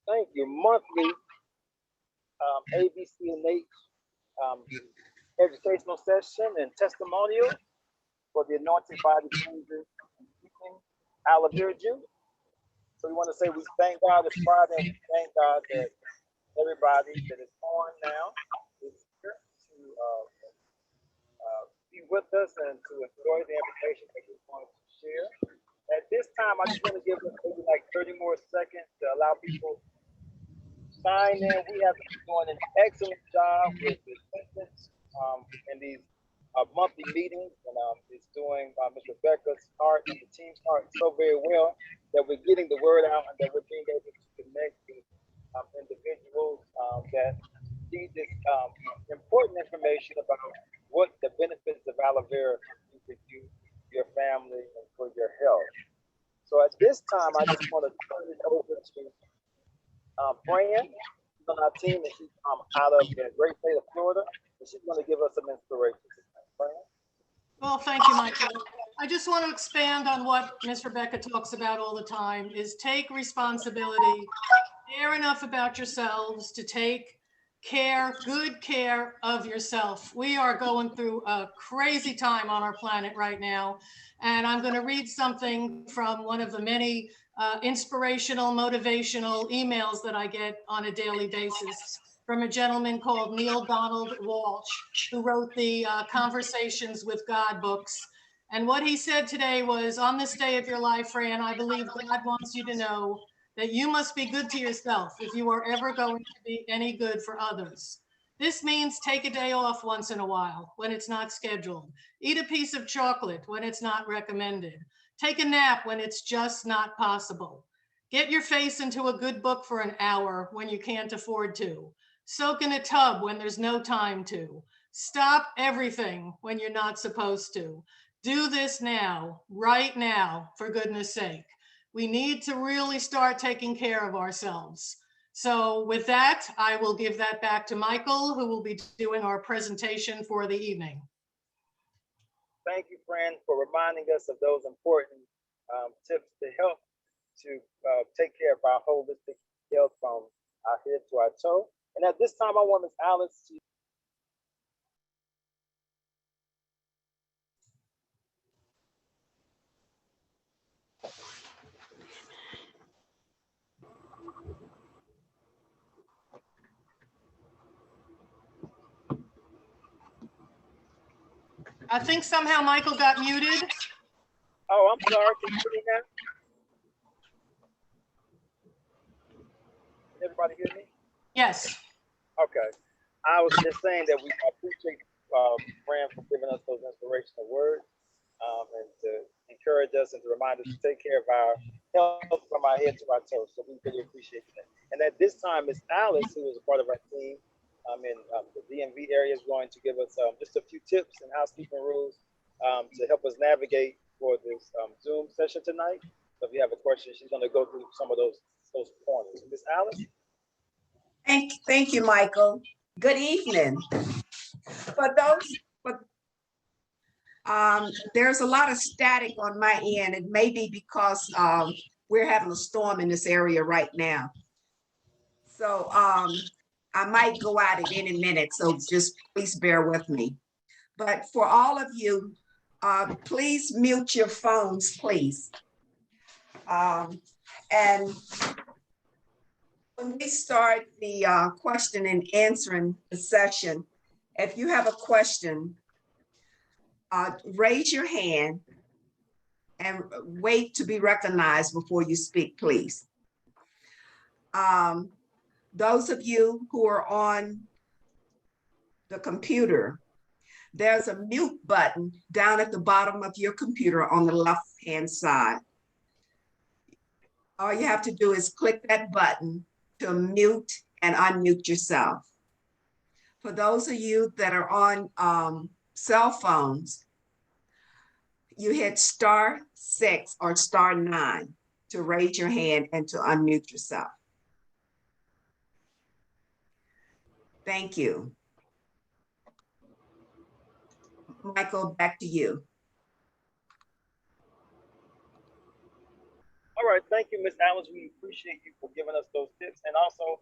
thank you, monthly ABC&H um, educational session and testimonial for the anointed body changers and keeping Aloe Vera juice. So we want to say we thank God it's Friday and we thank God that everybody that is on now is here to be with us and to enjoy the information that we want to share. At this time, I just want to give us maybe like 30 more seconds to allow people to sign in. We have been doing an excellent job with the attendance in these monthly meetings, and it's doing Mr. Becca's part and the team's part so very well that we're getting the word out and that we're being able to connect with individuals that need this important information about what the benefits of aloe vera can do for you, your family, and for your health. So at this time, I just want to turn it over to Fran. She's on our team, and she's out of the great state of Florida, and she's going to give us some inspiration. Fran? Well, thank you, Michael. I just want to expand on what Ms. Rebecca talks about all the time, is take responsibility, care enough about yourselves to take good care of yourself. We are going through a crazy time on our planet right now. And I'm going to read something from one of the many inspirational, motivational emails that I get on a daily basis from a gentleman called Neil Donald Walsh, who wrote the Conversations with God books. And what he said today was, on this day of your life, Fran, I believe God wants you to know that you must be good to yourself if you are ever going to be any good for others. This means take a day off once in a while when it's not scheduled. Eat a piece of chocolate when it's not recommended. Take a nap when it's just not possible. Get your face into a good book for an hour when you can't afford to. Soak in a tub when there's no time to. Stop everything when you're not supposed to. Do this now, right now, for goodness sake. We need to really start taking care of ourselves. So with that, I will give that back to Michael, who will be doing our presentation for the evening. Thank you, Fran, for reminding us of those important tips to help to take care of our holistic health from our head to our toe. And at this time, I want Ms. Alice to I think somehow Michael got muted. Oh, I'm sorry. Can you hear me now? Can everybody hear me? Yes. Okay. I was just saying that we appreciate Fran for giving us those inspirational words and to encourage us and to remind us to take care of our health from our head to our toes. So we really appreciate that. And at this time, Miss Alice, who is a part of our team in the DMV area, is going to give us just a few tips and housekeeping rules to help us navigate for this Zoom session tonight. So if you have a question, she's going to go through some of those pointers. Miss Alice? Thank you, Michael. Good evening. There's a lot of static on my end. It may be because we're having a storm in this area right now. So I might go out at any minute, so just please bear with me. But for all of you, please mute your phones, please. And when we start the question and answering the session, if you have a question, raise your hand and wait to be recognized before you speak, please. Those of you who are on the computer, there's a mute button down at the bottom of your computer on the left-hand side. All you have to do is click that button to mute and unmute yourself. For those of you that are on cell phones, you hit *6 or *9 to raise your hand and to unmute yourself. Thank you. Michael, back to you. All right, thank you, Miss Alice. We appreciate you for giving us those tips. And also,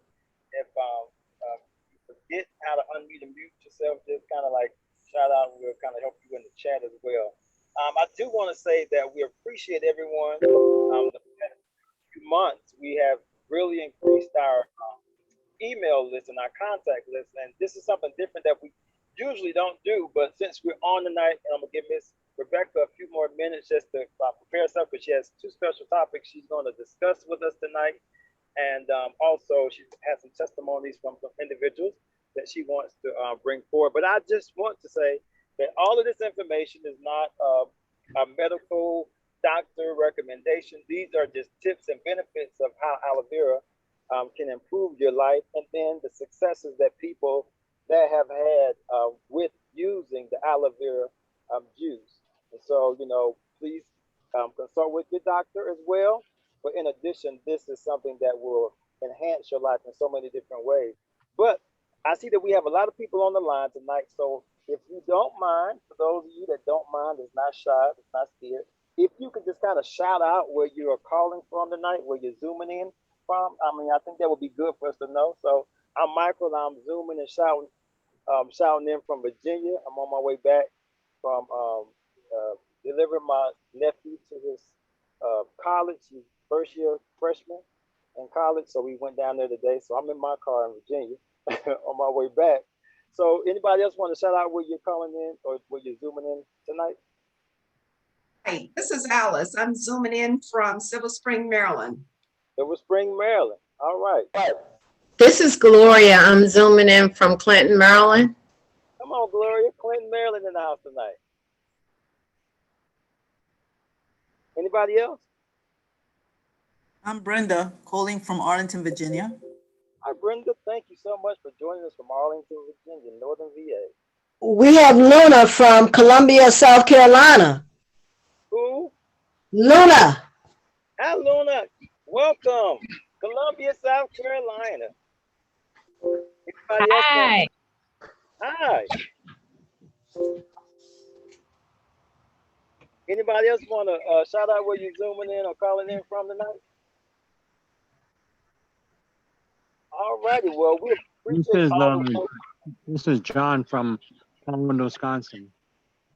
if you forget how to unmute and mute yourself, just kind of like shout out. We'll kind of help you in the chat as well. I do want to say that we appreciate everyone. The past few months, we have really increased our email list and our contact list. And this is something different that we usually don't do. But since we're on tonight, and I'm going to give Miss Rebecca a few more minutes just to prepare herself, because she has two special topics she's going to discuss with us tonight. And also, she has some testimonies from some individuals that she wants to bring forward. But I just want to say that all of this information is not a medical doctor recommendation. These are just tips and benefits of how aloe vera can improve your life, and then the successes that people that have had with using the aloe vera juice. And so, please consult with your doctor as well. But in addition, this is something that will enhance your life in so many different ways. But I see that we have a lot of people on the line tonight. So if you don't mind, for those of you that don't mind, it's not shy, it's not scared, if you could just kind of shout out where you are calling from tonight, where you're zooming in from, I think that would be good for us to know. So I'm Michael, I'm zooming and shouting in from Virginia. I'm on my way back from delivering my nephew to his college. He's first year freshman in college, so we went down there today. So I'm in my car in Virginia on my way back. So anybody else want to shout out where you're calling in or where you're zooming in tonight? Hey, this is Alice. I'm zooming in from Silver Spring, Maryland. Silver Spring, Maryland. All right. This is Gloria. I'm zooming in from Clinton, Maryland. Come on, Gloria. Clinton, Maryland in the house tonight. Anybody else? I'm Brenda, calling from Arlington, Virginia. Hi, Brenda. Thank you so much for joining us from Arlington, Virginia, Northern VA. We have Luna from Columbia, South Carolina. Who? Luna. Hi, Luna. Welcome. Columbia, South Carolina. Anybody else? Hi. Hi. Anybody else want to shout out where you're zooming in or calling in from tonight? All righty. Well, we appreciate all This is John from Holland, Wisconsin.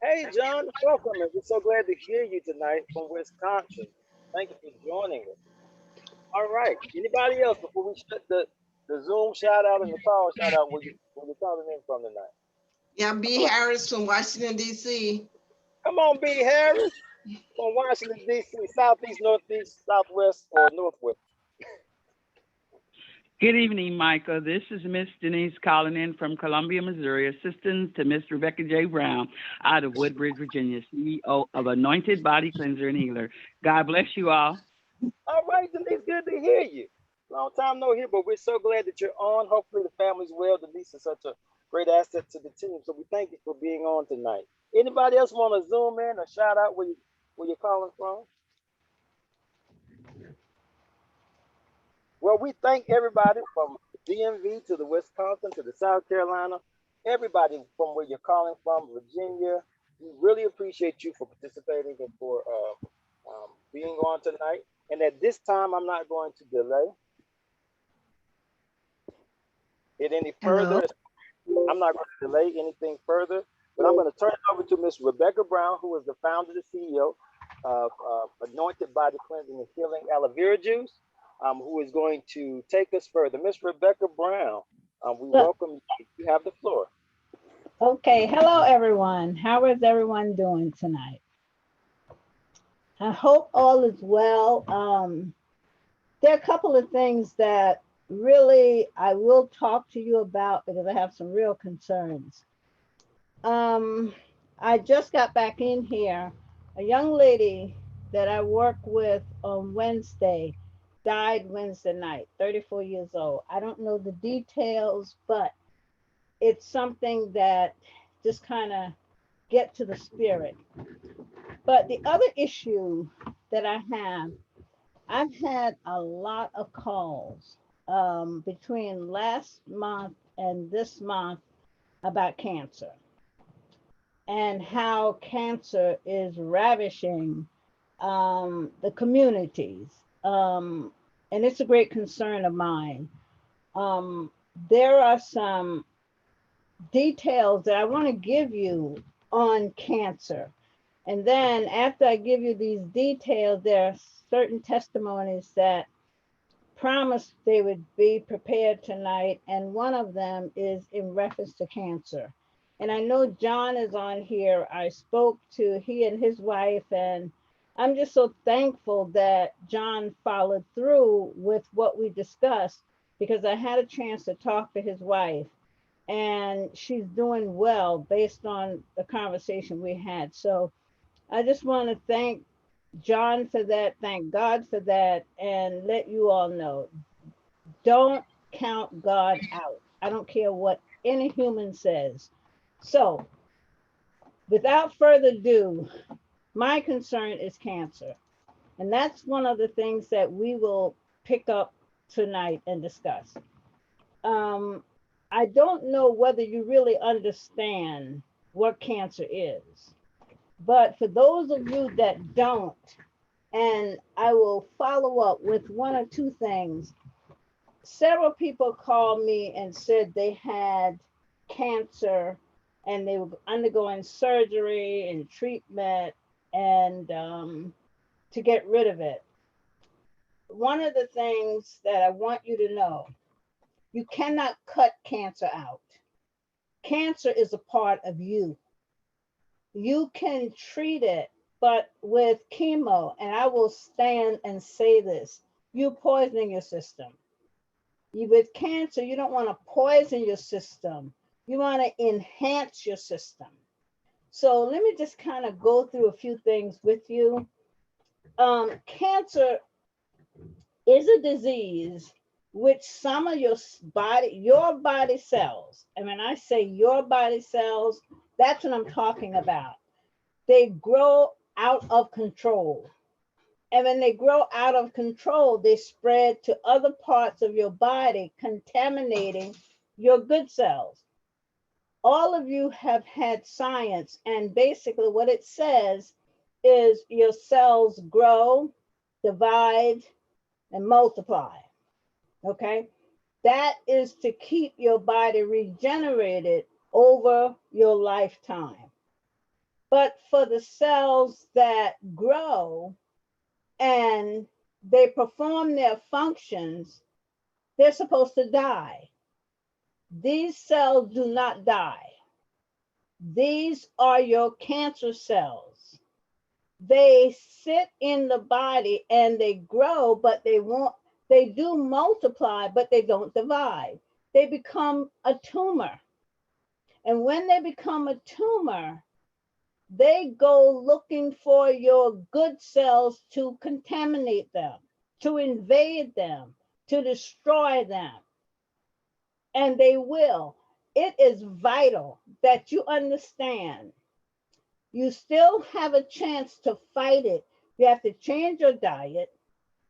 Hey, John, welcome. And we're so glad to hear you tonight from Wisconsin. Thank you for joining us. All right. Anybody else before we shut the Zoom shout out and the call shout out where you're calling in from tonight? Yeah, I'm B. Harris from Washington, D.C. Come on, B. Harris from Washington, D.C., Southeast, Northeast, Southwest, or Northwest. Good evening, Michael. This is Miss Denise calling in from Columbia, Missouri, assistant to Miss Rebecca J. Brown out of Woodbridge, Virginia, CEO of Anointed Body Cleanser and Healer. God bless you all. All right, Denise, good to hear you. Long time no here, but we're so glad that you're on. Hopefully the family's well. Denise is such a great asset to the team, so we thank you for being on tonight. Anybody else want to zoom in or shout out where you're calling from? Well, we thank everybody from DMV to the Wisconsin to the South Carolina, everybody from where you're calling from, Virginia. We really appreciate you for participating and for being on tonight. And at this time, I'm not going to delay it any further. Hello. I'm not going to delay anything further, but I'm going to turn it over to Miss Rebecca Brown, who is the founder and CEO of Anointed Body Cleansing and Healing Aloe Vera Juice. Who is going to take us further. Miss Rebecca Brown, we welcome you. You have the floor. Okay, hello everyone. How is everyone doing tonight? I hope all is well. There are a couple of things that really I will talk to you about because I have some real concerns. I just got back in here. A young lady that I work with on Wednesday died Wednesday night, 34 years old. I don't know the details, but it's something that just kind of get to the spirit. But the other issue that I've had a lot of calls between last month and this month about cancer and how cancer is ravishing the communities. and it's a great concern of mine. There are some details that I want to give you on cancer. And then after I give you these details, there are certain testimonies that promised they would be prepared tonight. And one of them is in reference to cancer. And I know John is on here. I spoke to he and his wife, and I'm just so thankful that John followed through with what we discussed, because I had a chance to talk to his wife, and she's doing well based on the conversation we had. So I just want to thank John for that, thank God for that, and let you all know, don't count God out. I don't care what any human says. So without further ado, my concern is cancer. And that's one of the things that we will pick up tonight and discuss. I don't know whether you really understand what cancer is, but for those of you that don't, and I will follow up with one or two things. Several people called me and said they had cancer and they were undergoing surgery and treatment and to get rid of it. One of the things that I want you to know, you cannot cut cancer out. Cancer is a part of you. You can treat it, but with chemo, and I will stand and say this, you're poisoning your system. With cancer, you don't want to poison your system. You want to enhance your system. So let me just kind of go through a few things with you. Cancer is a disease which some of your body cells, and when I say your body cells, that's what I'm talking about. They grow out of control. And when they grow out of control, they spread to other parts of your body, contaminating your good cells. All of you have had science, and basically what it says is your cells grow, divide, and multiply. Okay? That is to keep your body regenerated over your lifetime. But for the cells that grow and they perform their functions, they're supposed to die. These cells do not die. These are your cancer cells. They sit in the body and they grow, but they do multiply, but they don't divide. They become a tumor. And when they become a tumor, they go looking for your good cells to contaminate them, to invade them, to destroy them. And they will. It is vital that you understand you still have a chance to fight it. You have to change your diet,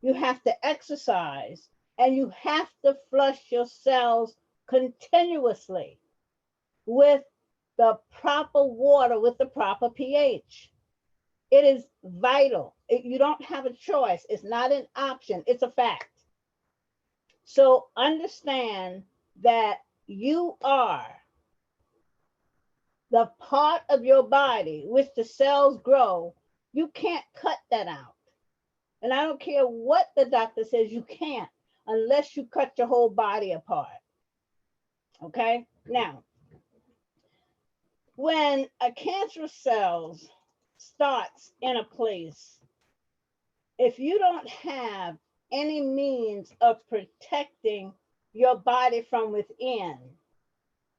you have to exercise, and you have to flush your cells continuously with the proper water, with the proper pH. It is vital. You don't have a choice. It's not an option. It's a fact. So understand that you are the part of your body which the cells grow. You can't cut that out. And I don't care what the doctor says, you can't unless you cut your whole body apart. Okay? Now, when a cancerous cell starts in a place, if you don't have any means of protecting your body from within,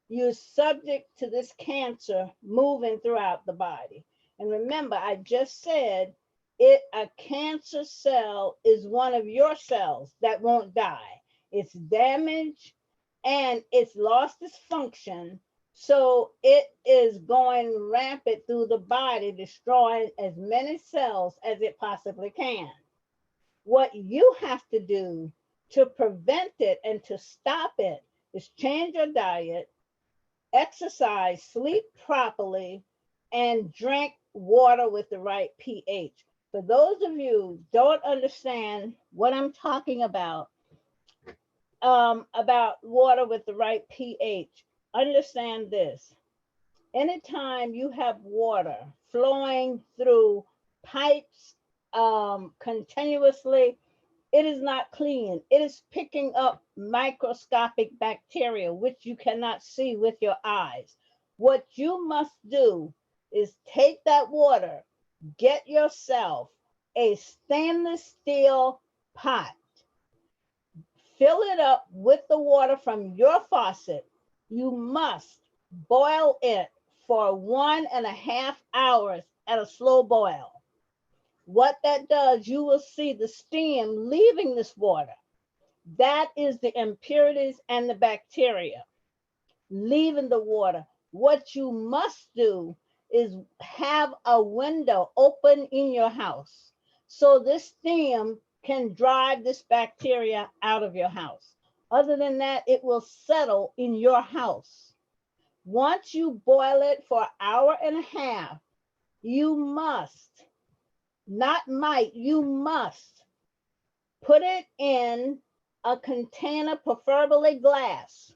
you're subject to this cancer moving throughout the body. And remember, I just said a cancer cell is one of your cells that won't die. It's damaged and it's lost its function. So it is going rampant through the body, destroying as many cells as it possibly can. What you have to do to prevent it and to stop it is change your diet, exercise, sleep properly, and drink water with the right pH. For those of you don't understand what I'm talking about water with the right pH, understand this. Anytime you have water flowing through pipes continuously, it is not clean. It is picking up microscopic bacteria, which you cannot see with your eyes. What you must do is take that water, get yourself a stainless steel pot, fill it up with the water from your faucet. You must boil it for 1.5 hours at a slow boil. What that does, you will see the steam leaving this water. That is the impurities and the bacteria leaving the water. What you must do is have a window open in your house so this steam can drive this bacteria out of your house. Other than that, it will settle in your house. Once you boil it for 1.5 hours, you must, not might, you must put it in a container, preferably glass.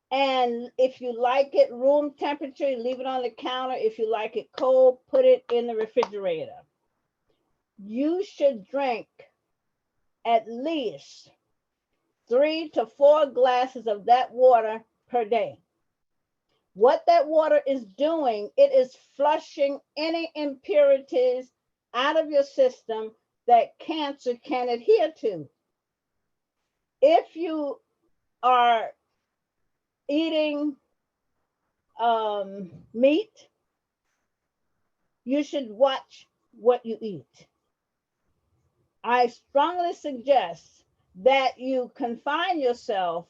And if you like it room temperature, leave it on the counter. If you like it cold, put it in the refrigerator. You should drink at least 3 to 4 glasses of that water per day. What that water is doing, it is flushing any impurities out of your system that cancer can adhere to. If you are eating meat, you should watch what you eat. I strongly suggest that you confine yourself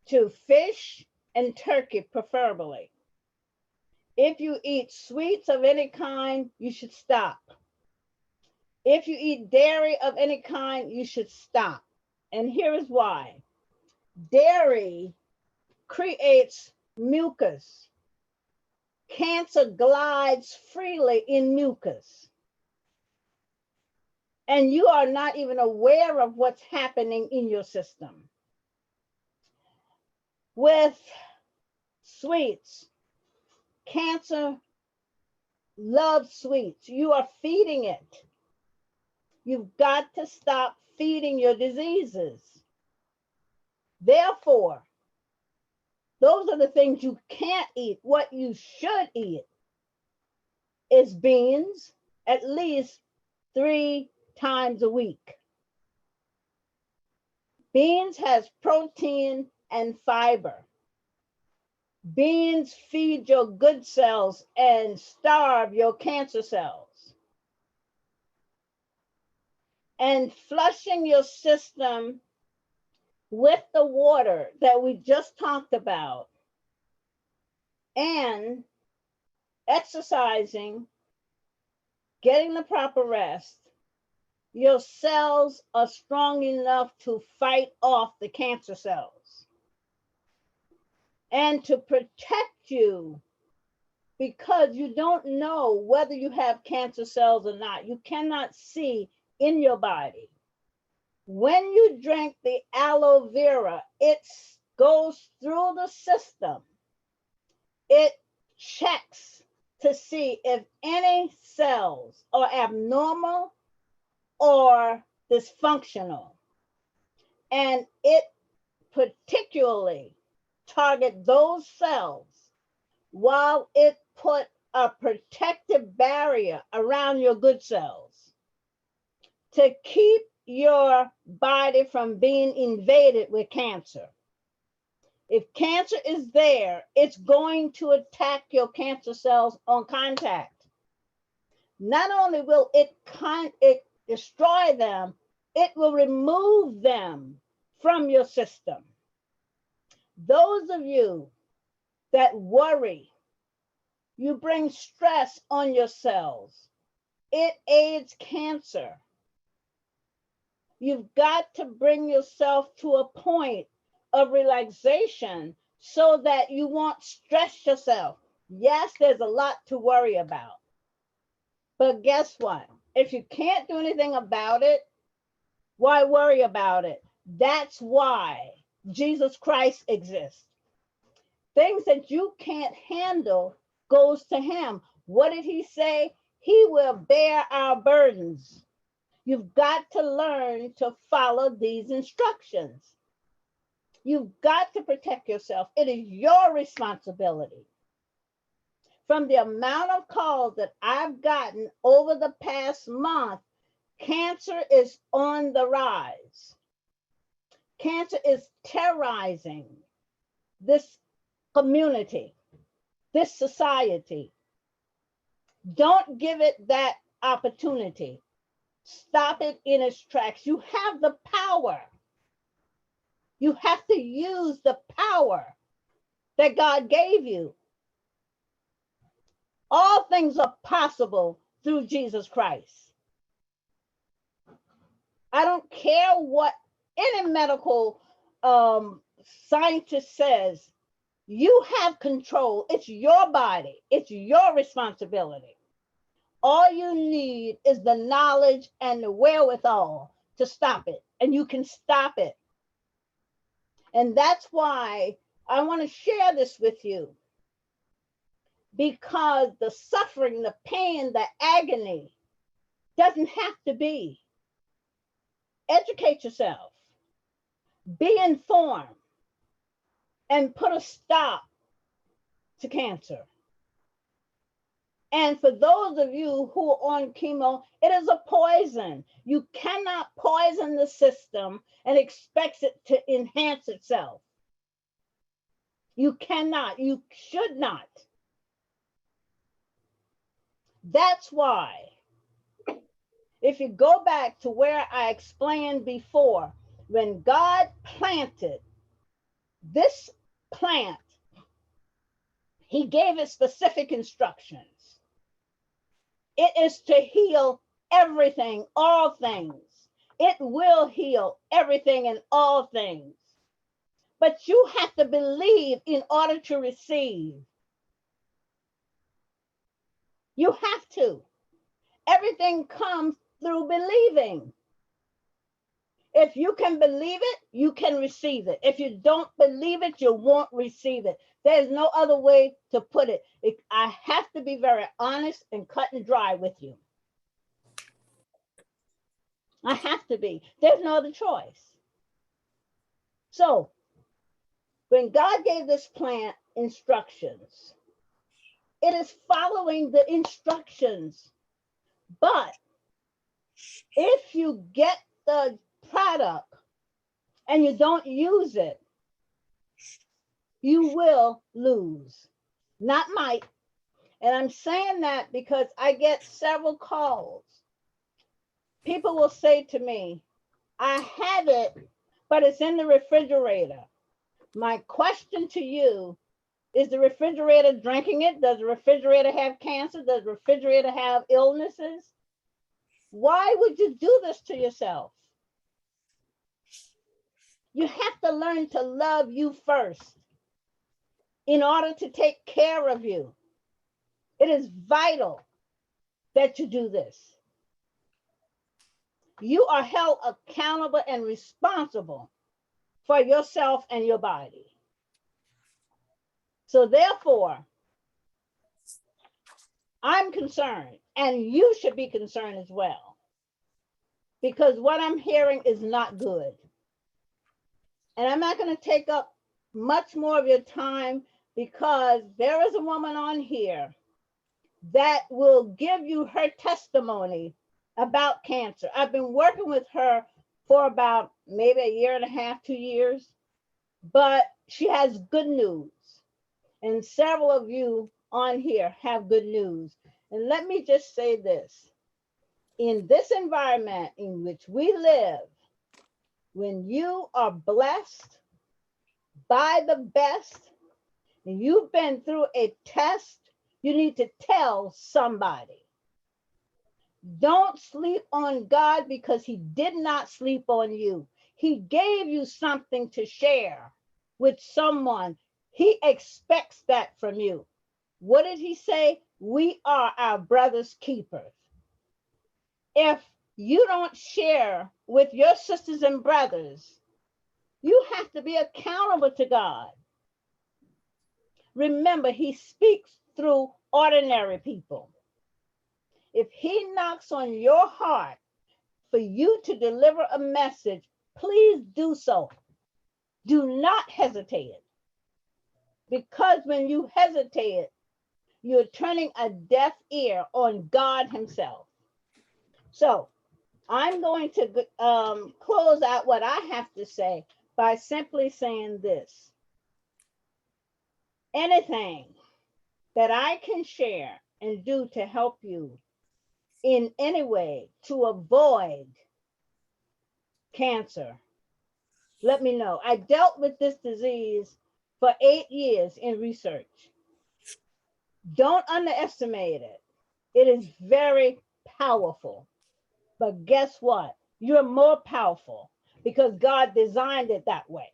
to fish and turkey, preferably. If you eat sweets of any kind, you should stop. If you eat dairy of any kind, you should stop. And here is why. Dairy creates mucus. Cancer glides freely in mucus. And you are not even aware of what's happening in your system. With sweets, cancer loves sweets. You are feeding it. You've got to stop feeding your diseases. Therefore, those are the things you can't eat. What you should eat is beans at least 3 times a week. Beans has protein and fiber. Beans feed your good cells and starve your cancer cells. And flushing your system with the water that we just talked about and exercising, getting the proper rest, your cells are strong enough to fight off the cancer cells and to protect you, because you don't know whether you have cancer cells or not. You cannot see in your body. When you drink the aloe vera, it goes through the system. It checks to see if any cells are abnormal or dysfunctional. And it particularly target those cells while it put a protective barrier around your good cells to keep your body from being invaded with cancer. If cancer is there, it's going to attack your cancer cells on contact. Not only will it destroy them, it will remove them from your system. Those of you that worry, you bring stress on your cells. It aids cancer. You've got to bring yourself to a point of relaxation so that you won't stress yourself. Yes, there's a lot to worry about. But guess what? If you can't do anything about it, why worry about it? That's why Jesus Christ exists. Things that you can't handle goes to him. What did he say? He will bear our burdens. You've got to learn to follow these instructions. You've got to protect yourself. It is your responsibility. From the amount of calls that I've gotten over the past month, cancer is on the rise. Cancer is terrorizing this community, this society. Don't give it that opportunity. Stop it in its tracks. You have the power. You have to use the power that God gave you. All things are possible through Jesus Christ. I don't care what any medical scientist says. You have control. It's your body. It's your responsibility. All you need is the knowledge and the wherewithal to stop it. And you can stop it. And that's why I want to share this with you. Because the suffering, the pain, the agony doesn't have to be. Educate yourself. Be informed. And put a stop to cancer. And for those of you who are on chemo, it is a poison. You cannot poison the system and expect it to enhance itself. You cannot. You should not. That's why, if you go back to where I explained before, when God planted this plant, he gave it specific instructions. It is to heal everything, all things. It will heal everything and all things. But you have to believe in order to receive. You have to. Everything comes through believing. If you can believe it, you can receive it. If you don't believe it, you won't receive it. There's no other way to put it. I have to be very honest and cut and dry with you. I have to be. There's no other choice. So, when God gave this plant instructions, it is following the instructions. But if you get the product and you don't use it, you will lose, not might. And I'm saying that because I get several calls. People will say to me, I have it, but it's in the refrigerator. My question to you, is the refrigerator drinking it? Does the refrigerator have cancer? Does the refrigerator have illnesses? Why would you do this to yourself? You have to learn to love you first in order to take care of you. It is vital that you do this. You are held accountable and responsible for yourself and your body. So therefore, I'm concerned, and you should be concerned as well, because what I'm hearing is not good. And I'm not going to take up much more of your time, because there is a woman on here that will give you her testimony about cancer. I've been working with her for about maybe a year and a half, 2 years, but she has good news. And several of you on here have good news. And let me just say this. In this environment in which we live, when you are blessed by the best, and you've been through a test, you need to tell somebody. Don't sleep on God, because he did not sleep on you. He gave you something to share with someone. He expects that from you. What did he say? We are our brother's keepers. If you don't share with your sisters and brothers, you have to be accountable to God. Remember, he speaks through ordinary people. If he knocks on your heart for you to deliver a message, please do so. Do not hesitate. Because when you hesitate, you're turning a deaf ear on God himself. So I'm going to close out what I have to say by simply saying this. Anything that I can share and do to help you in any way to avoid cancer, let me know. I dealt with this disease for 8 years in research. Don't underestimate it. It is very powerful. But guess what? You're more powerful because God designed it that way.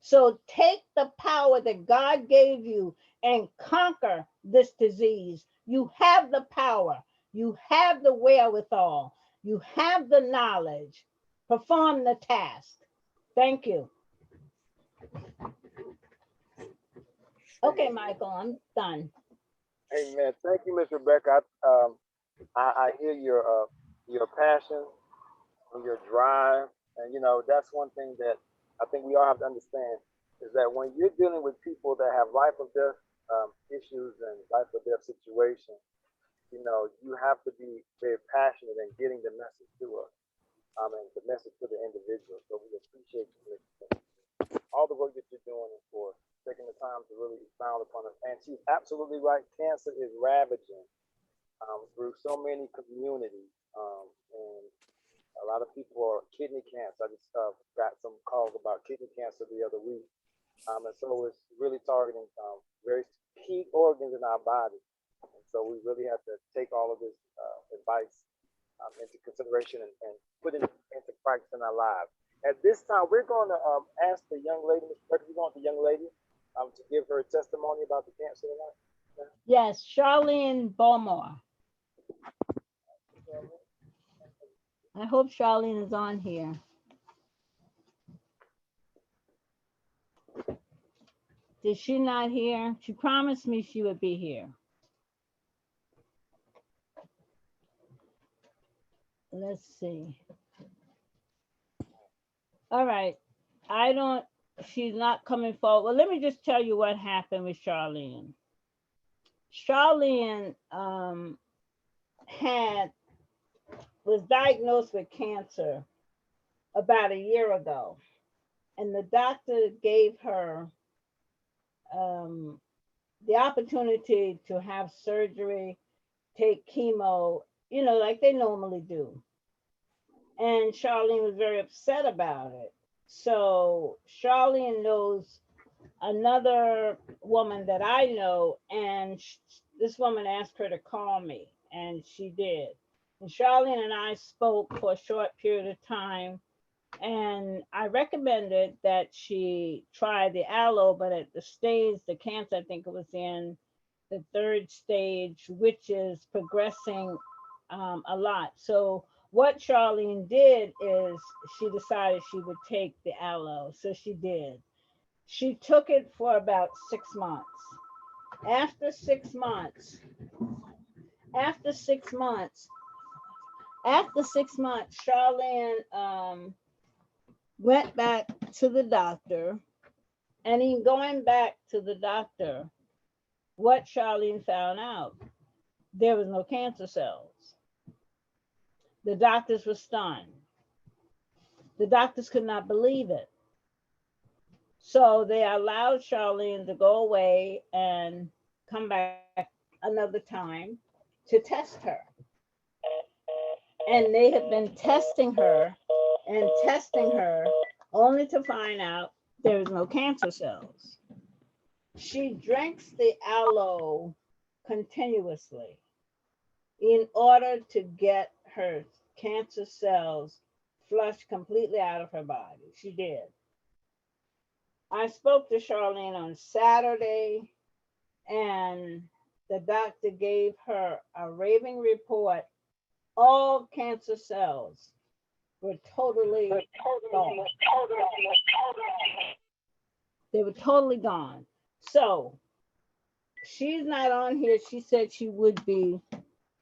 So take the power that God gave you and conquer this disease. You have the power. You have the wherewithal. You have the knowledge. Perform the task. Thank you. Okay, Michael, I'm done. Amen. Thank you, Miss Rebecca. I hear your passion and your drive, and that's one thing that I think we all have to understand is that when you're dealing with people that have life or death issues and life or death situations, you have to be very passionate in getting the message to us, and the message to the individual. So we appreciate you, all the work that you're doing and for taking the time to really expound upon it. And she's absolutely right. Cancer is ravaging through so many communities, and a lot of people are kidney cancer. I just got some calls about kidney cancer the other week, and so it's really targeting very key organs in our body. And so we really have to take all of this advice into consideration and put it into practice in our lives. At this time, we're going to ask the young lady, Mr. Perkins, we're going to the young lady to give her testimony about the cancer tonight. Yes, Charlene Beaumont. I hope Charlene is on here. Did she not hear? She promised me she would be here. Let's see. All right. She's not coming forward. Well, let me just tell you what happened with Charlene. Charlene was diagnosed with cancer about a year ago. And the doctor gave her the opportunity to have surgery, take chemo, like they normally do. And Charlene was very upset about it. So Charlene knows another woman that I know, and this woman asked her to call me, and she did. And Charlene and I spoke for a short period of time, and I recommended that she try the aloe, but at the stage, the cancer, I think it was in the 3rd stage, which is progressing a lot. So what Charlene did is she decided she would take the aloe. So she did. She took it for about 6 months. After 6 months, Charlene went back to the doctor, and in going back to the doctor, what Charlene found out, there was no cancer cells. The doctors were stunned. The doctors could not believe it. So they allowed Charlene to go away and come back another time to test her. And they had been testing her only to find out there was no cancer cells. She drinks the aloe continuously in order to get her cancer cells flushed completely out of her body. She did. I spoke to Charlene on Saturday, and the doctor gave her a raving report all cancer cells were totally gone. They were totally gone. So she's not on here. She said she would be.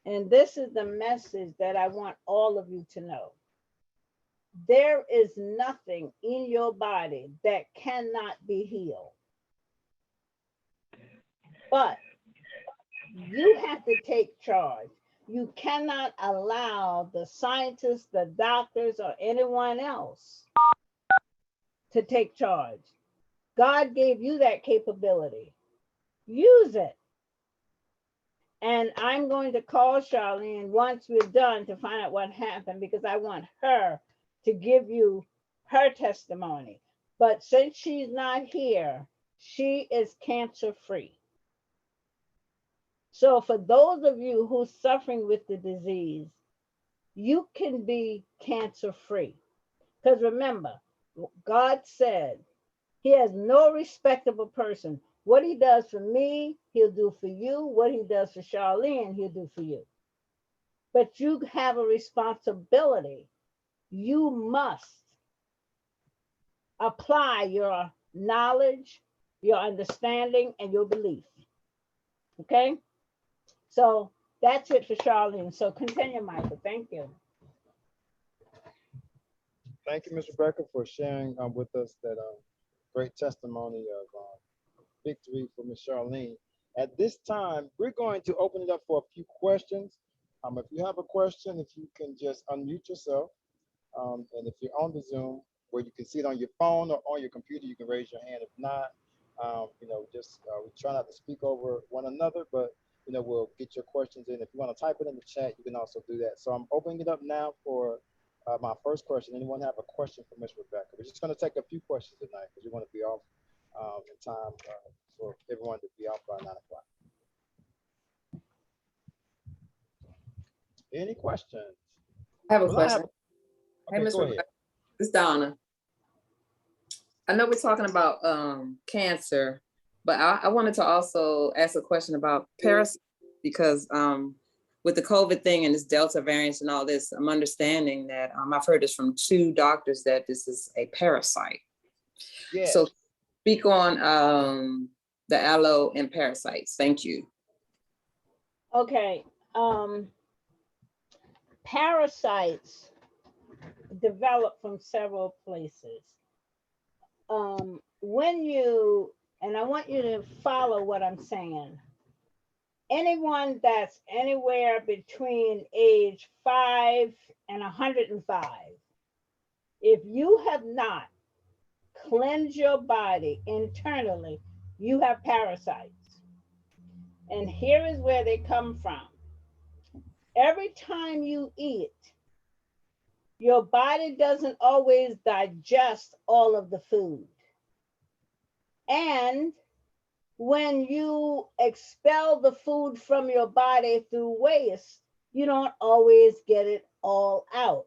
And this is the message that I want all of you to know. There is nothing in your body that cannot be healed. But you have to take charge. You cannot allow the scientists, the doctors, or anyone else to take charge. God gave you that capability. Use it. And I'm going to call Charlene once we're done to find out what happened, because I want her to give you her testimony. But since she's not here, she is cancer free. So for those of you who's suffering with the disease, you can be cancer free. Because remember, God said he has no respectable person. What he does for me, he'll do for you. What he does for Charlene, he'll do for you. But you have a responsibility. You must apply your knowledge, your understanding, and your belief. Okay? So that's it for Charlene. So continue, Michael. Thank you. Thank you, Ms. Rebecca, for sharing with us that great testimony of victory for Ms. Charlene. At this time, we're going to open it up for a few questions. If you have a question, if you can just unmute yourself. And if you're on the Zoom, where you can see it on your phone or on your computer, you can raise your hand. If not, we try not to speak over one another, but we'll get your questions in. If you want to type it in the chat, you can also do that. So I'm opening it up now for my first question. Anyone have a question for Ms. Rebecca? We're just going to take a few questions tonight because we want to be off in time for everyone to be off by 9 o'clock. Any questions? I have a question. Okay, hey, Ms. go ahead. Rebecca, this is Donna. I know we're talking about cancer, but I wanted to also ask a question about parasites, because with the COVID thing and this Delta variant and all this, I'm understanding that I've heard this from 2 doctors that this is a parasite. Yes. So speak on the aloe and parasites. Thank you. Okay. Parasites develop from several places. And I want you to follow what I'm saying. Anyone that's anywhere between age 5 and 105, if you have not cleansed your body internally, you have parasites. And here is where they come from. Every time you eat, your body doesn't always digest all of the food. And when you expel the food from your body through waste, you don't always get it all out.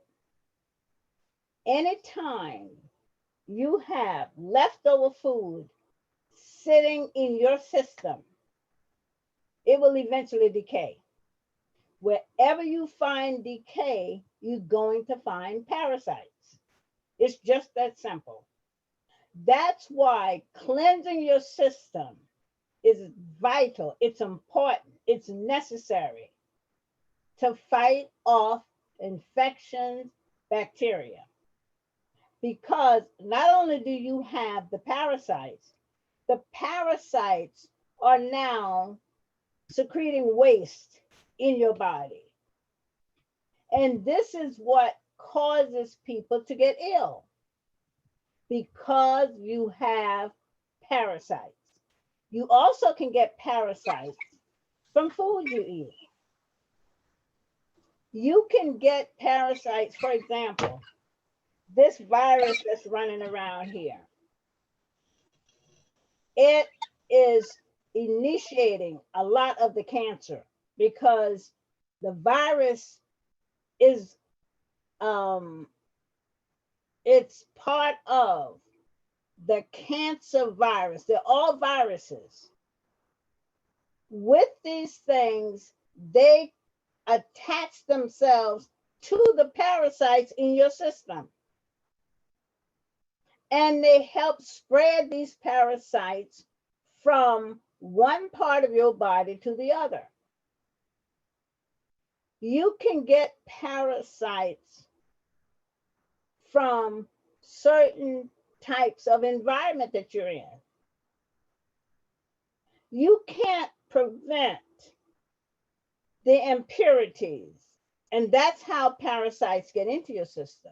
Anytime you have leftover food sitting in your system, it will eventually decay. Wherever you find decay, you're going to find parasites. It's just that simple. That's why cleansing your system is vital. It's important. It's necessary to fight off infections, bacteria. Because not only do you have the parasites are now secreting waste in your body. And this is what causes people to get ill, because you have parasites. You also can get parasites from food you eat. You can get parasites, for example, this virus that's running around here. It is initiating a lot of the cancer because the virus is, it's part of the cancer virus. They're all viruses. With these things, they attach themselves to the parasites in your system. And they help spread these parasites from one part of your body to the other. You can get parasites from certain types of environment that you're in. You can't prevent the impurities, and that's how parasites get into your system.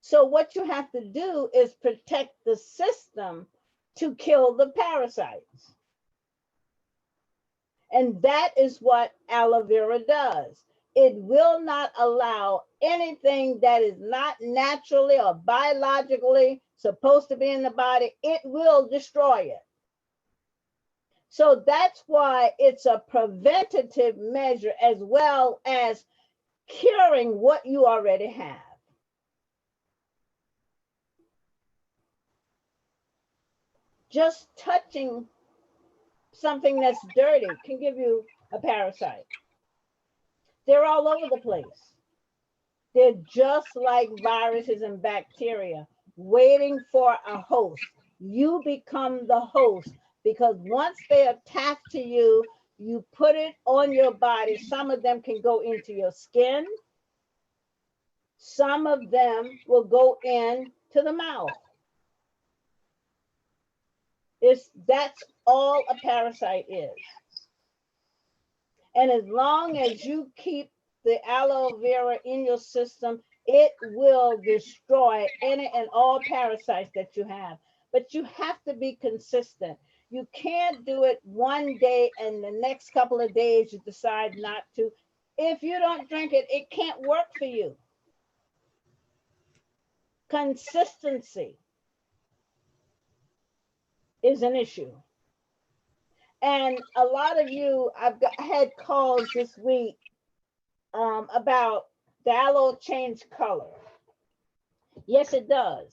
So what you have to do is protect the system to kill the parasites. And that is what aloe vera does. It will not allow anything that is not naturally or biologically supposed to be in the body. It will destroy it. So that's why it's a preventative measure as well as curing what you already have. Just touching something that's dirty can give you a parasite. They're all over the place. They're just like viruses and bacteria waiting for a host. You become the host because once they attach to you, you put it on your body. Some of them can go into your skin. Some of them will go into the mouth. That's all a parasite is. And as long as you keep the aloe vera in your system, it will destroy any and all parasites that you have. But you have to be consistent. You can't do it one day and the next couple of days you decide not to. If you don't drink it, it can't work for you. Consistency is an issue. And a lot of you, had calls this week about the aloe change color. Yes, it does.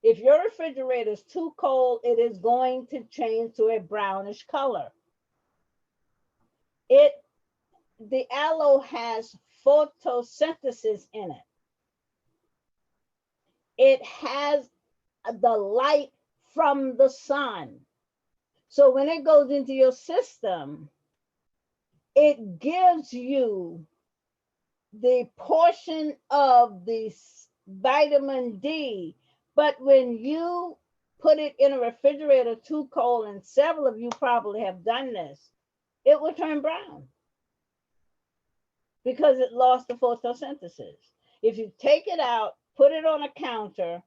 If your refrigerator is too cold, it is going to change to a brownish color. The aloe has photosynthesis in it. It has the light from the sun. So when it goes into your system, it gives you the portion of the vitamin D. But when you put it in a refrigerator too cold, and several of you probably have done this, it will turn brown because it lost the photosynthesis. If you take it out, put it on a counter,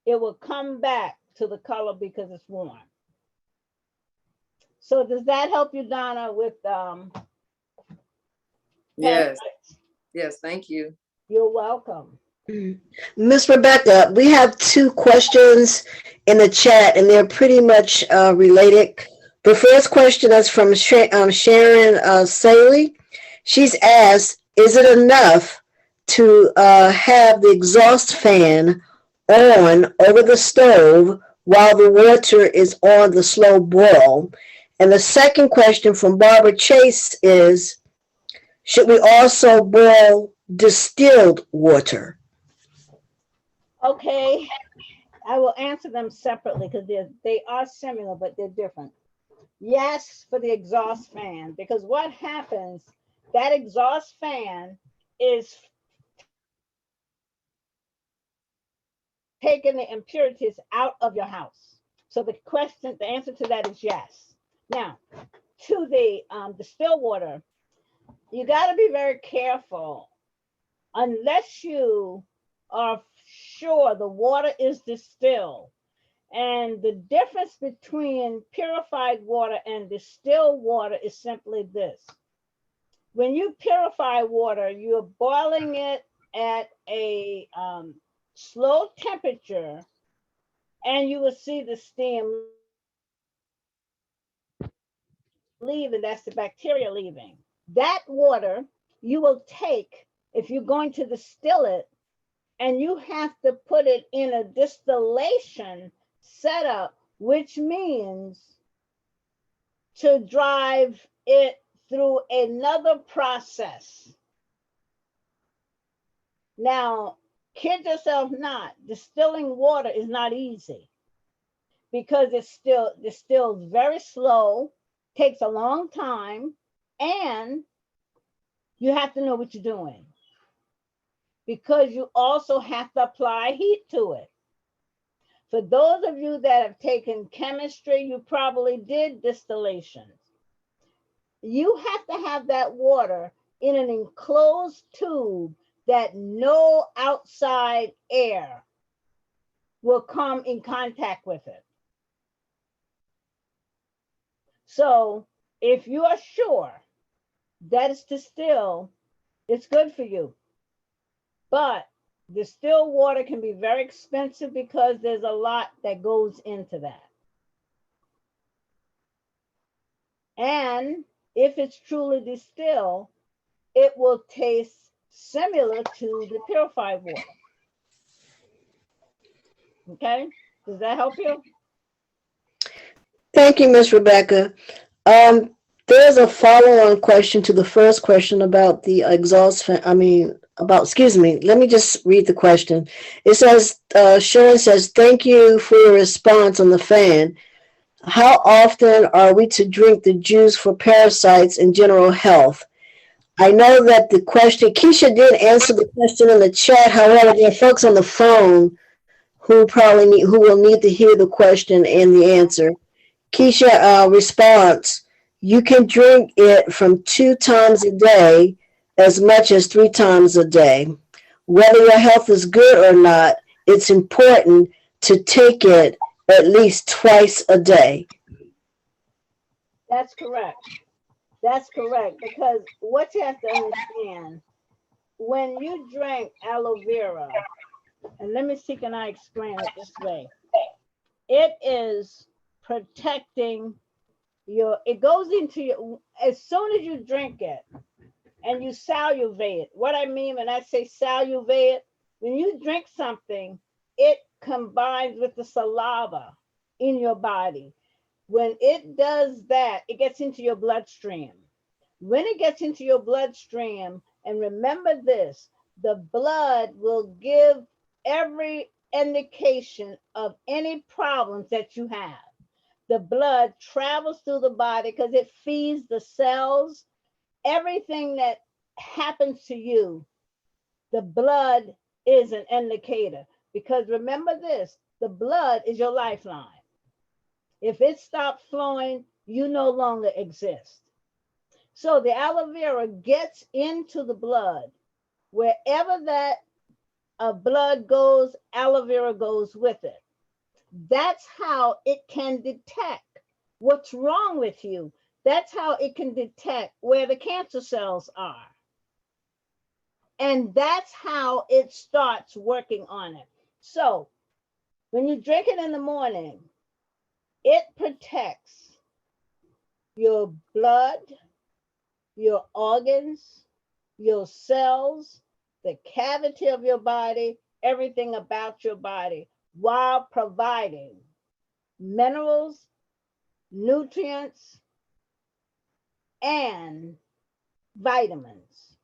it will come back to the color because it's warm. So does that help you, Donna, with Yes. Yes, thank you. You're welcome. Miss Rebecca, we have two questions in the chat, and they're pretty much related. The first question is from Sharon Saley. She's asked, is it enough to have the exhaust fan on over the stove while the water is on the slow boil? And the second question from Barbara Chase is, should we also boil distilled water? Okay, I will answer them separately because they are similar, but they're different. Yes, for the exhaust fan, because what happens, that exhaust fan is taking the impurities out of your house. So the answer to that is yes. Now, to the distilled water, you got to be very careful unless you are sure the water is distilled. And the difference between purified water and distilled water is simply this. When you purify water, you're boiling it at a slow temperature, and you will see the steam leaving. That's the bacteria leaving. That water you will take, if you're going to distill it, and you have to put it in a distillation setup, which means to drive it through another process. Now, kid yourself not, distilling water is not easy because it's distilled very slow, takes a long time, and you have to know what you're doing because you also have to apply heat to it. For those of you that have taken chemistry, you probably did distillations. You have to have that water in an enclosed tube that no outside air will come in contact with it. So if you are sure that it's distilled, it's good for you. But distilled water can be very expensive because there's a lot that goes into that. And if it's truly distilled, it will taste similar to the purified water. Okay, does that help you? Thank you, Miss Rebecca. There's a follow-on question to the first question about the exhaust fan. Excuse me, let me just read the question. It says, Sharon says, thank you for your response on the fan. How often are we to drink the juice for parasites and general health? I know that the question, Keisha did answer the question in the chat. However, there are folks on the phone who will need to hear the question and the answer. Keisha responds, you can drink it from 2 times a day, as much as 3 times a day. Whether your health is good or not, it's important to take it at least twice a day. That's correct. That's correct, because what you have to understand, when you drink aloe vera, and let me see, can I explain it this way? It is protecting it goes into your, as soon as you drink it and you salivate it. What I mean when I say salivate it, when you drink something, it combines with the saliva in your body. When it does that, it gets into your bloodstream. When it gets into your bloodstream, and remember this, the blood will give every indication of any problems that you have. The blood travels through the body because it feeds the cells. Everything that happens to you, the blood is an indicator. Because remember this, the blood is your lifeline. If it stops flowing, you no longer exist. So the aloe vera gets into the blood. Wherever that blood goes, aloe vera goes with it. That's how it can detect what's wrong with you. That's how it can detect where the cancer cells are. And that's how it starts working on it. So when you drink it in the morning, it protects your blood, your organs, your cells, the cavity of your body, everything about your body, while providing minerals, nutrients, and vitamins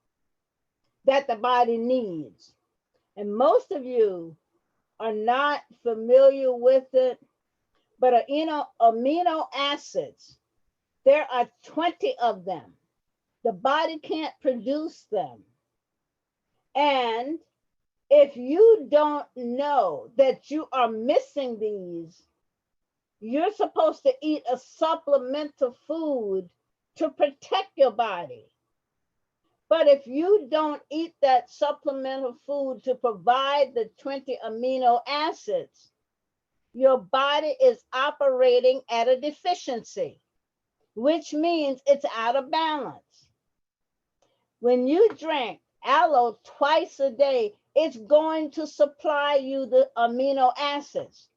that the body needs. And most of you are not familiar with it, but amino acids, there are 20 of them. The body can't produce them. And if you don't know that you are missing these, you're supposed to eat a supplemental food to protect your body. But if you don't eat that supplemental food to provide the 20 amino acids, your body is operating at a deficiency, which means it's out of balance. When you drink aloe twice a day, it's going to supply you the amino acids.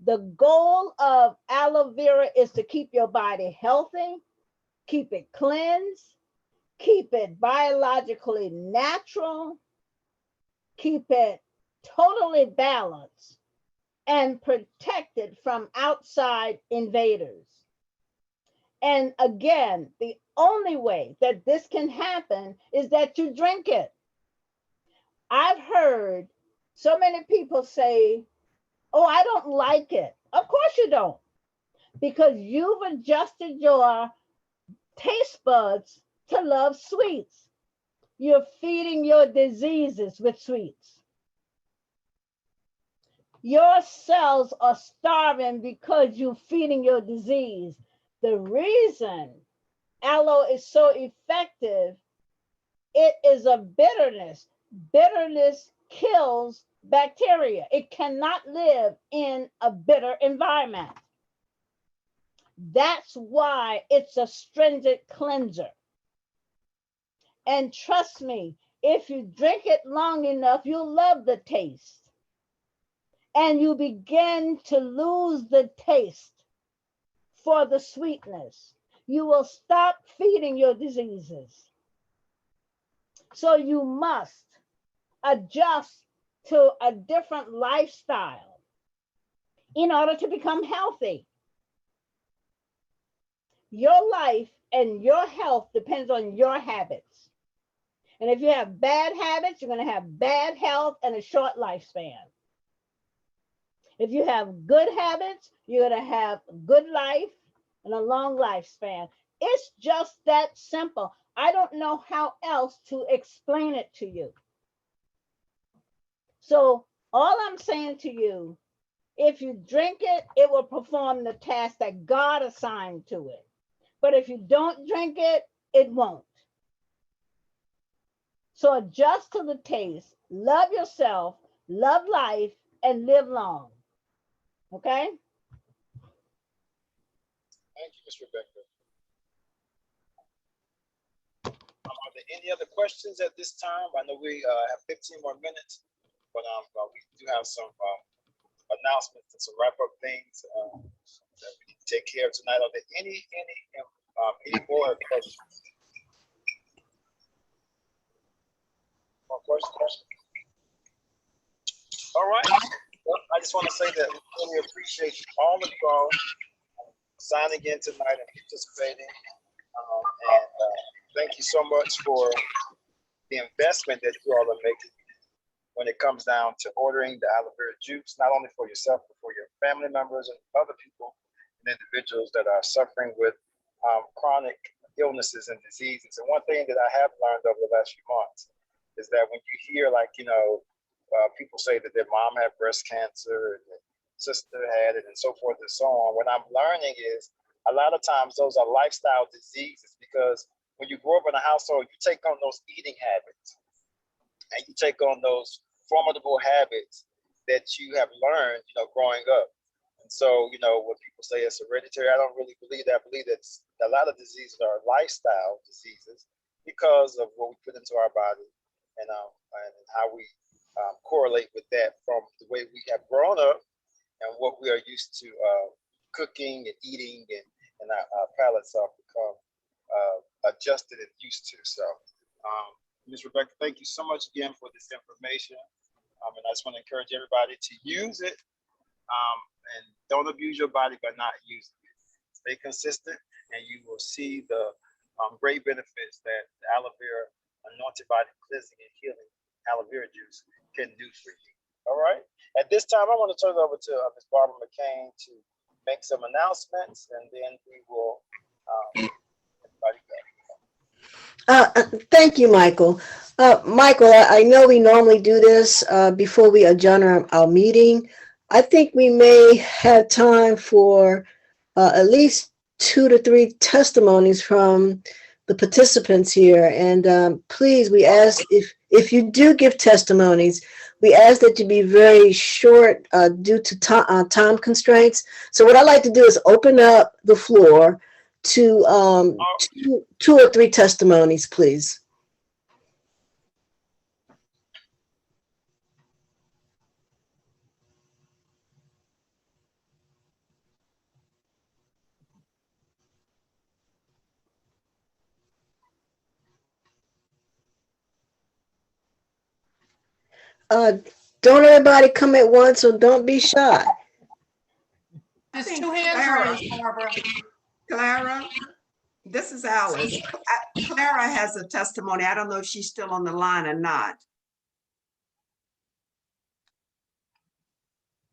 The goal of aloe vera is to keep your body healthy, keep it cleansed, keep it biologically natural, keep it totally balanced, and protected from outside invaders. And again, the only way that this can happen is that you drink it. I've heard so many people say, oh, I don't like it. Of course you don't, because you've adjusted your taste buds to love sweets. You're feeding your diseases with sweets. Your cells are starving because you're feeding your disease. The reason aloe is so effective, it is a bitterness. Bitterness kills bacteria. It cannot live in a bitter environment. That's why it's a stringent cleanser. And trust me, if you drink it long enough, you'll love the taste. And you begin to lose the taste for the sweetness. You will stop feeding your diseases. So you must adjust to a different lifestyle in order to become healthy. Your life and your health depends on your habits. And if you have bad habits, you're going to have bad health and a short lifespan. If you have good habits, you're going to have good life and a long lifespan. It's just that simple. I don't know how else to explain it to you. So all I'm saying to you, if you drink it, it will perform the task that God assigned to it. But if you don't drink it, it won't. So adjust to the taste, love yourself, love life, and live long. Okay? Thank you, Ms. Rebecca. Are there any other questions at this time? I know we have 15 more minutes, but we do have some announcements and some wrap-up things that we need to take care of tonight. Are there any more questions? More questions? All right. Well, I just want to say that we really appreciate all of you all signing in tonight and participating. Thank you so much for the investment that you all are making when it comes down to ordering the aloe vera juice, not only for yourself, but for your family members and other people and individuals that are suffering with chronic illnesses and diseases. And one thing that I have learned over the last few months is that when you hear, like, people say that their mom had breast cancer and their sister had it and so forth and so on, what I'm learning is a lot of times those are lifestyle diseases, because when you grow up in a household, you take on those eating habits and you take on those formidable habits that you have learned, growing up. And so, when people say it's hereditary, I don't really believe that. I believe that a lot of diseases are lifestyle diseases because of what we put into our body and how we correlate with that from the way we have grown up and what we are used to cooking and eating, and our palates are become adjusted and used to. So, Ms. Rebecca, thank you so much again for this information. And I just want to encourage everybody to use it, and don't abuse your body by not using it. Stay consistent, and you will see the great benefits that the aloe vera anointed body cleansing and healing aloe vera juice can do for you. All right. At this time, I want to turn it over to Ms. Barbara McCain to make some announcements, and then we will everybody go. Thank you, Michael. Michael, I know we normally do this before we adjourn our meeting. I think we may have time for at least 2 to 3 testimonies from the participants here. And please, we ask if you do give testimonies, we ask that you be very short due to time constraints. So what I'd like to do is open up the floor to 2 or 3 testimonies, please. Don't everybody come at once, so don't be shy. There's 2 hands raised, Barbara. Clara, This is Alice. Clara has a testimony. I don't know if she's still on the line or not.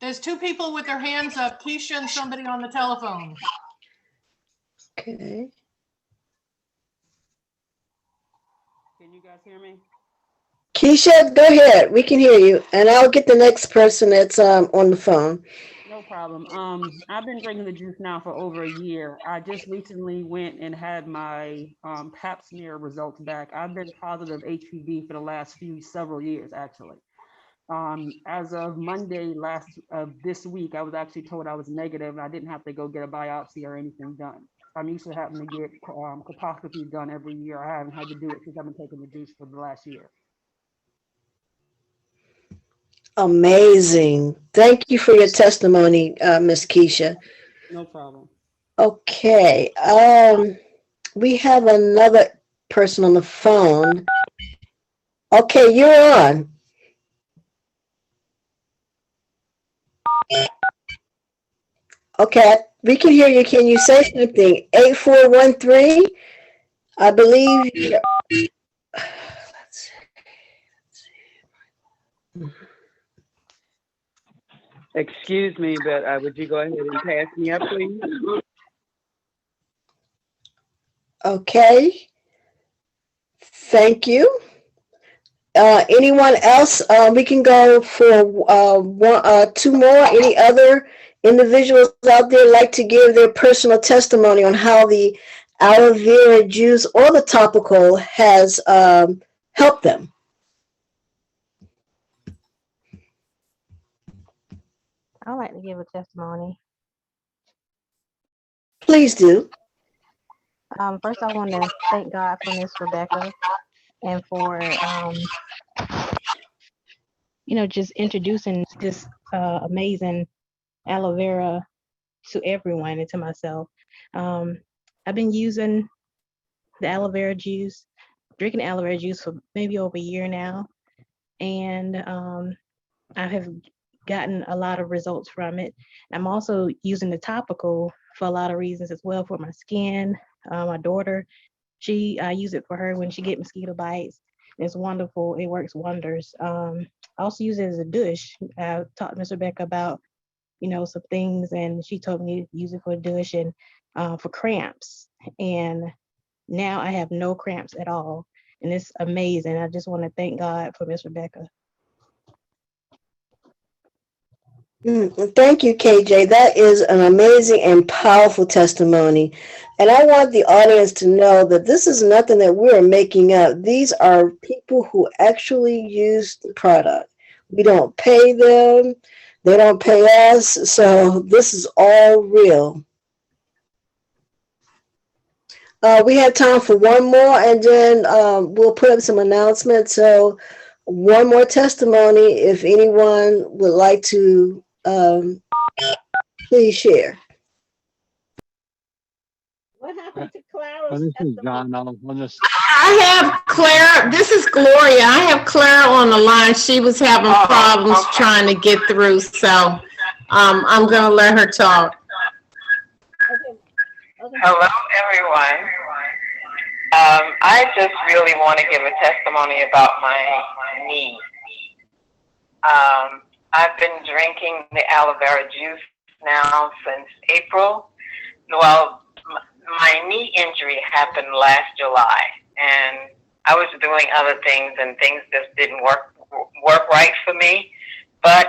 There's two people with their hands up, Keisha and somebody on the telephone. Okay. Can you guys hear me? Keisha, go ahead. We can hear you. And I'll get the next person that's on the phone. No problem. I've been drinking the juice now for over a year. I just recently went and had my pap smear results back. I've been positive HPV for the last several years, actually. As of Monday this week, I was actually told I was negative and I didn't have to go get a biopsy or anything done. I'm used to having to get colposcopy done every year. I haven't had to do it since I've been taking the juice for the last year. Amazing. Thank you for your testimony, Miss Keisha. No problem. Okay. We have another person on the phone. Okay, you're on. Okay, we can hear you. Can you say something? 8413, I believe. Let's see. Excuse me, but would you go ahead and pass me up, please? Okay. Thank you. Anyone else? We can go for two more. Any other individuals out there like to give their personal testimony on how the aloe vera juice or the topical has helped them? I'd like to give a testimony. Please do. First, I want to thank God for Miss Rebecca and for, just introducing this amazing aloe vera to everyone and to myself. I've been using the aloe vera juice, drinking aloe vera juice for maybe over a year now. And I have gotten a lot of results from it. I'm also using the topical for a lot of reasons as well, for my skin. My daughter, I use it for her when she gets mosquito bites. It's wonderful. It works wonders. I also use it as a douche. I talked to Miss Rebecca about, some things, and she told me to use it for a douche and for cramps. And now I have no cramps at all. And it's amazing. I just want to thank God for Miss Rebecca. Thank you, KJ. That is an amazing and powerful testimony. And I want the audience to know that this is nothing that we're making up. These are people who actually use the product. We don't pay them. They don't pay us. So this is all real. We have time for one more, and then we'll put up some announcements. So one more testimony, if anyone would like to please share. What happened to Clara's This is testimony? John. I'll just I have Clara. This is Gloria. I have Clara on the line. She was having problems trying to get through, so I'm going to let her talk. Okay. Hello, everyone. I just really want to give a testimony about my knee. I've been drinking the aloe vera juice now since April. Well, my knee injury happened last July, and I was doing other things, and things just didn't work right for me. But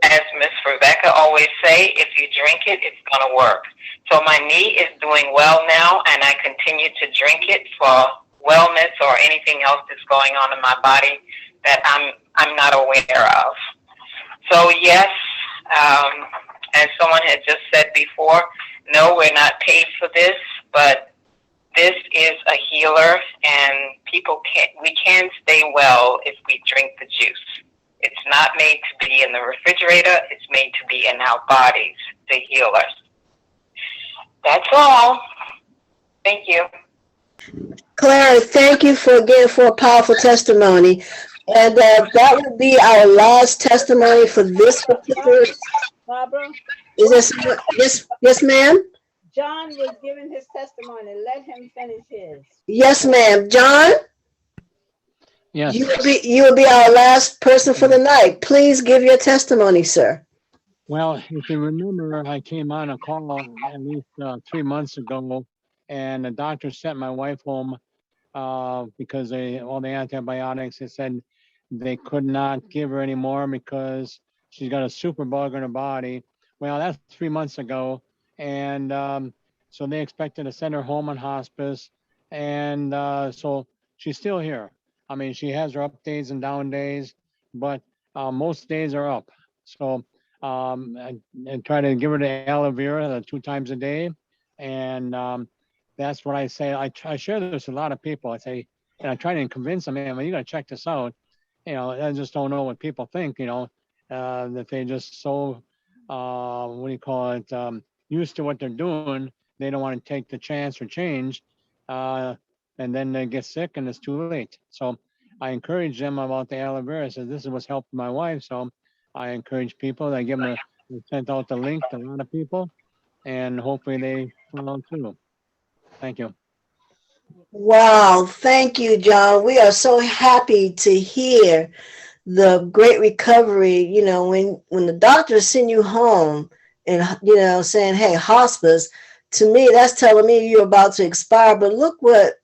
as Miss Rebecca always say, if you drink it, it's going to work. So my knee is doing well now, and I continue to drink it for wellness or anything else that's going on in my body that I'm not aware of. So yes, as someone had just said before, no, we're not paid for this, but this is a healer, and we can stay well if we drink the juice. It's not made to be in the refrigerator. It's made to be in our bodies, the healers. That's all. Thank you. Clara, thank you for a powerful testimony. And that will be our last testimony for this particular. Barbara? Is this, yes, ma'am? John was giving his testimony. Let him finish his. Yes, ma'am. John, Yes. you will be our last person for the night. Please give your testimony, sir. Well, if you remember, I came on a call at least 3 months ago, and the doctor sent my wife home because all the antibiotics, they said they could not give her any more because she's got a superbug in her body. Well, that's 3 months ago, and so they expected to send her home on hospice, and so she's still here. I mean, she has her up days and down days, but most days are up. So and try to give her the aloe vera 2 times a day, and that's what I say. I share this with a lot of people. I say, and I try to convince them, man, well, you got to check this out. You know, I just don't know what people think, you know, that they just so, what do you call it, used to what they're doing. They don't want to take the chance or change. And then they get sick and it's too late. So I encourage them about the aloe vera. So this is what's helped my wife. So I encourage people. I give them sent out the link to a lot of people, and hopefully they follow through. Thank you. Wow, thank you, John. We are so happy to hear the great recovery. You know, when the doctors send you home and, you know, saying, hey, hospice, to me, that's telling me you're about to expire. But look what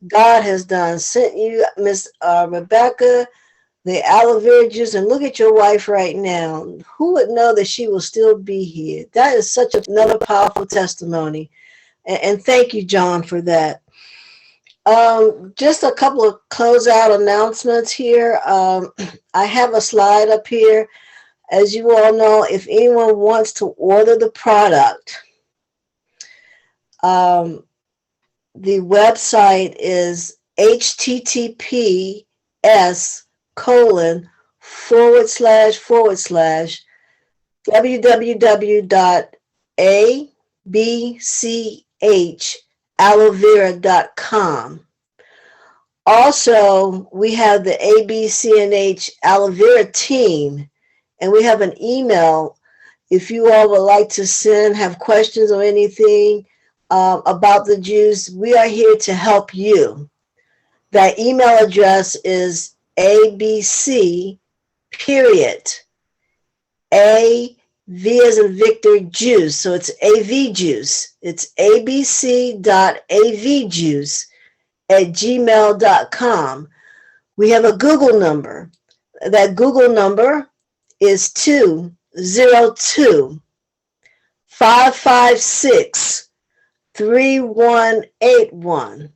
God has done. Sent you, Miss Rebecca, the aloe vera juice, and look at your wife right now. Who would know that she will still be here? That is such another powerful testimony. And thank you, John, for that. Just a couple of closeout announcements here. I have a slide up here. As you all know, if anyone wants to order the product, the website is https://www.abchavera.com. Also, we have the ABC&H Aloe Vera team, and we have an email. If you all would like to have questions or anything about the juice, we are here to help you. That email address is ABC, A, V as in Victor, juice. So it's AV juice. It's abc.avjuice@gmail.com. We have a Google number. That Google number is 202-556-3181.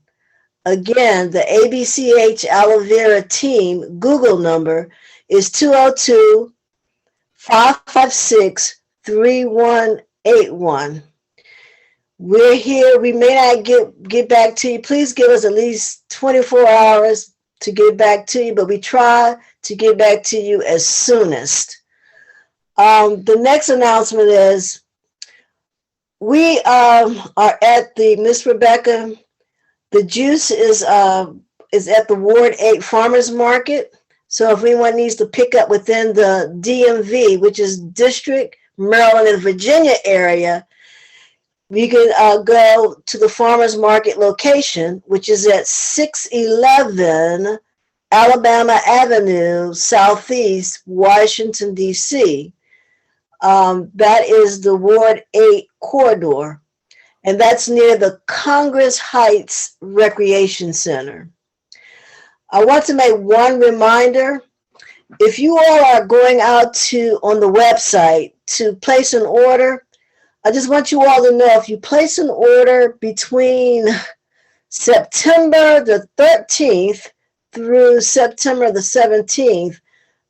Again, the ABCH Aloe Vera team Google number is 202-556-3181. We're here. We may not get back to you. Please give us at least 24 hours to get back to you, but we try to get back to you as soonest. The next announcement is we are at the Miss Rebecca. The juice is at the Ward 8 Farmers Market. So if anyone needs to pick up within the DMV, which is District, Maryland, and Virginia area, you can go to the Farmers Market location, which is at 611 Alabama Avenue, Southeast, Washington, D.C. That is the Ward 8 corridor, and that's near the Congress Heights Recreation Center. I want to make one reminder. If you all are going out on the website to place an order, I just want you all to know if you place an order between September the 13th through September the 17th,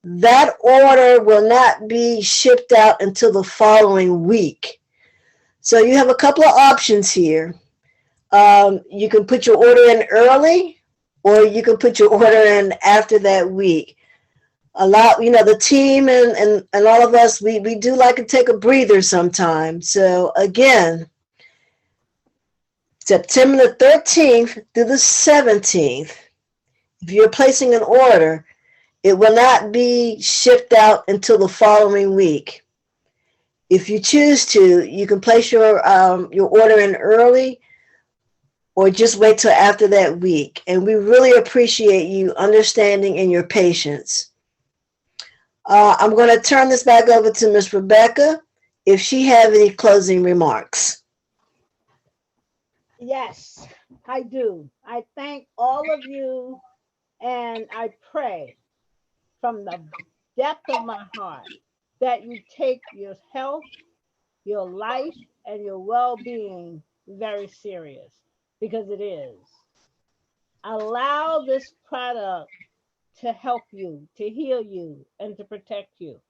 that order will not be shipped out until the following week. So you have a couple of options here. You can put your order in early, or you can put your order in after that week. A lot, the team and all of us, we do like to take a breather sometimes. So again, September the 13th through the 17th, if you're placing an order, it will not be shipped out until the following week. If you choose to, you can place your order in early or just wait till after that week. And we really appreciate you understanding and your patience. I'm going to turn this back over to Miss Rebecca if she have any closing remarks. Yes, I do. I thank all of you, and I pray from the depth of my heart that you take your health, your life, and your well-being very serious, because it is. Allow this product to help you, to heal you, and to protect you.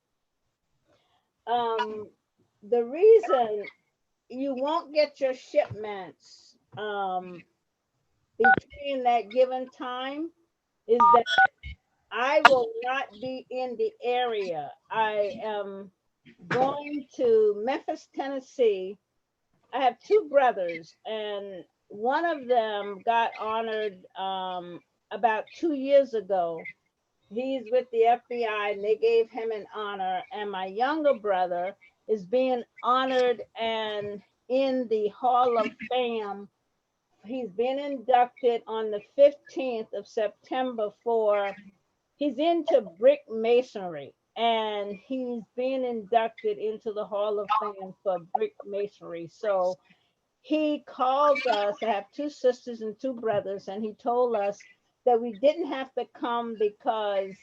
The reason you won't get your shipments between that given time is that I will not be in the area. I am going to Memphis, Tennessee. I have two brothers, and one of them got honored about 2 years ago. He's with the FBI, and they gave him an honor. And my younger brother is being honored and in the Hall of Fame. He's been inducted on the 15th of September he's into brick masonry, and he's being inducted into the Hall of Fame for brick masonry. So he called us. I have two sisters and two brothers, and he told us that we didn't have to come because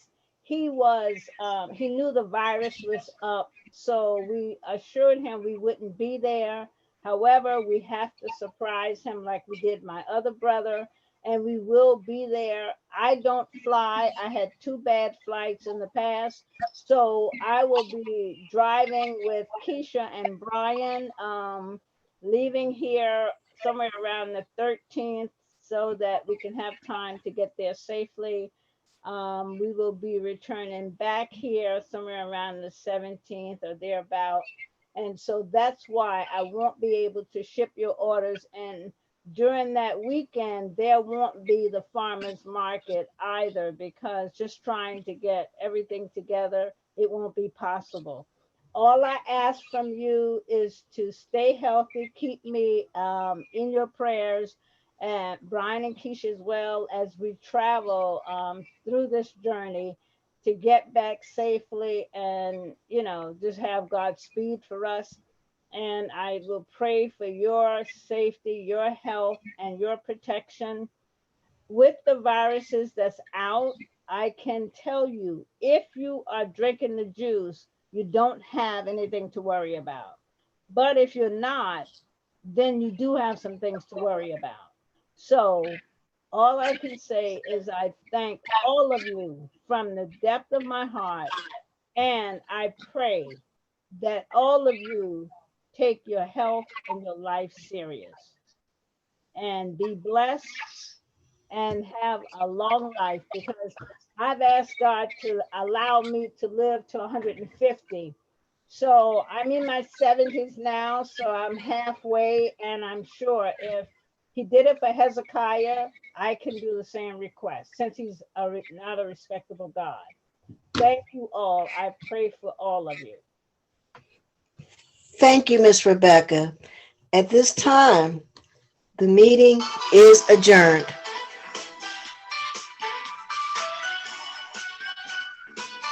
he knew the virus was up. So we assured him we wouldn't be there. However, we have to surprise him like we did my other brother, and we will be there. I don't fly. I had 2 bad flights in the past. So I will be driving with Keisha and Brian, leaving here somewhere around the 13th so that we can have time to get there safely. We will be returning back here somewhere around the 17th or thereabout. And so that's why I won't be able to ship your orders. And during that weekend, there won't be the farmer's market either, because just trying to get everything together, it won't be possible. All I ask from you is to stay healthy, keep me in your prayers, and Brian and Keisha as well, as we travel through this journey to get back safely and, just have Godspeed for us. And I will pray for your safety, your health, and your protection. With the viruses that's out, I can tell you, if you are drinking the juice, you don't have anything to worry about. But if you're not, then you do have some things to worry about. So all I can say is I thank all of you from the depth of my heart, and I pray that all of you take your health and your life serious, and be blessed and have a long life, because I've asked God to allow me to live to 150. So I'm in my 70s now, so I'm halfway, and I'm sure if he did it for Hezekiah, I can do the same request, since he's not a respectable God. Thank you all. I pray for all of you. Thank you, Miss Rebecca. At this time, the meeting is adjourned.